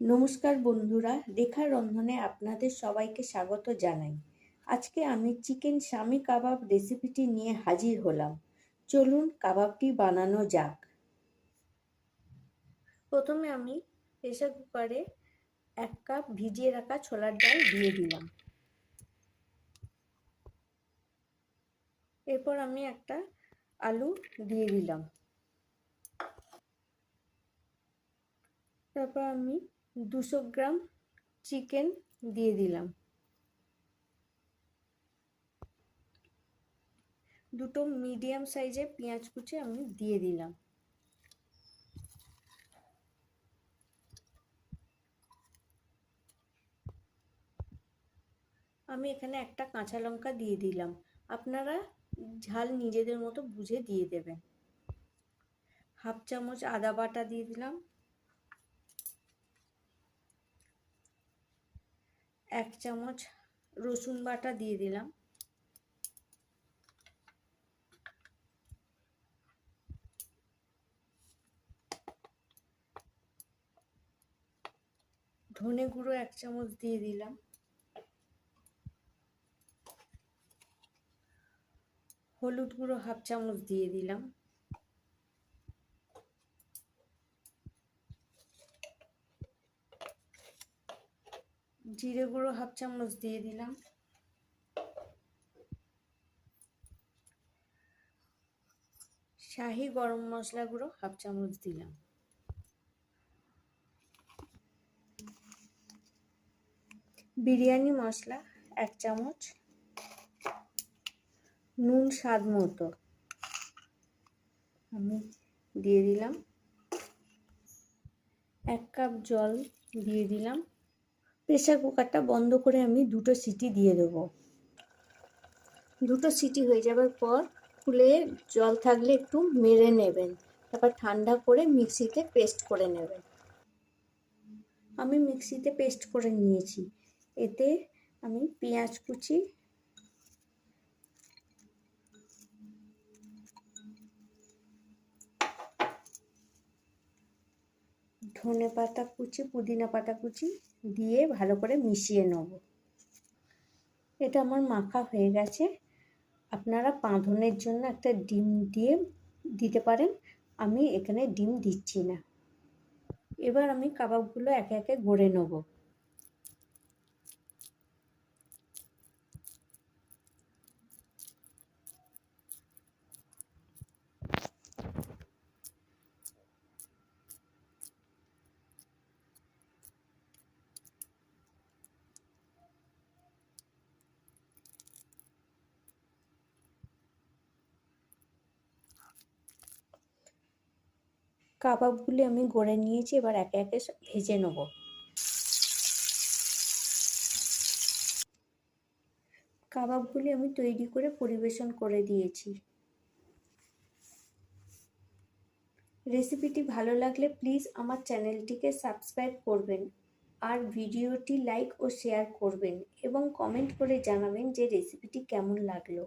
নমস্কার বন্ধুরা, রেখা রন্ধনে আপনাদের সবাইকে স্বাগত জানাই। আজকে আমি চিকেন শামি কাবাব রেসিপিটি নিয়ে হাজির হলাম। চলুন কাবাবটি বানানো যাক। প্রথমে আমি প্রেসার কুকারে 1 কাপ ভিজিয়ে রাখা ছোলার ডাল দিয়ে দিলাম। এরপর আমি একটা আলু দিয়ে দিলাম। তারপর আমি 200 গ্রাম চিকেন দিয়ে দিলাম। দুটো মিডিয়াম সাইজের পেঁয়াজ কুচি আমি দিয়ে দিলাম। আমি এখানে একটা কাঁচা লঙ্কা দিয়ে দিলাম। আপনারা ঝাল নিজেদের মতো বুঝে দিয়ে দেবেন। হাফ চামচ আদা বাটা দিয়ে দিলাম। 1 চামচ রসুন বাটা দিয়ে দিলাম। ধনে গুঁড়ো 1 চামচ দিয়ে দিলাম। হলুদ গুঁড়ো হাফ চামচ দিয়ে দিলাম। জিরে গুঁড়ো হাফ চামচ দিয়ে দিলাম। শাহি গরম মশলা গুঁড়ো হাফ চামচ দিলাম। বিরিয়ানি মশলা 1 চামচ। নুন স্বাদ মতো আমি দিয়ে দিলাম। 1 কাপ জল দিয়ে দিলাম। প্রেসার কুকারটা বন্ধ করে আমি 2টো সিটি দিয়ে দেবো। 2টো সিটি হয়ে যাবার পর খুলে জল থাকলে একটু মেরে নেবেন। তারপর ঠান্ডা করে মিক্সিতে পেস্ট করে নেবেন। আমি মিক্সিতে পেস্ট করে নিয়েছি। এতে আমি পেঁয়াজ কুচি, ধনে পাতা কুচি, পুদিনা পাতা কুচি দিয়ে ভালো করে মিশিয়ে নেব। এটা আমার মাখা হয়ে গেছে। আপনারা বাঁধনের জন্য একটা ডিম দিয়ে দিতে পারেন। আমি এখানে ডিম দিচ্ছি না। এবার আমি কাবাবগুলো একে একে গড়ে নেব। কাবাবগুলি আমি গড়ে নিয়েছি। এবার একে একে ভেজে নেব। কাবাবগুলি আমি তৈরি করে পরিবেশন করে দিয়েছি। রেসিপিটি ভালো লাগলে প্লিজ আমার চ্যানেলটিকে সাবস্ক্রাইব করবেন আর ভিডিওটি লাইক ও শেয়ার করবেন এবং কমেন্ট করে জানাবেন যে রেসিপিটি কেমন লাগলো।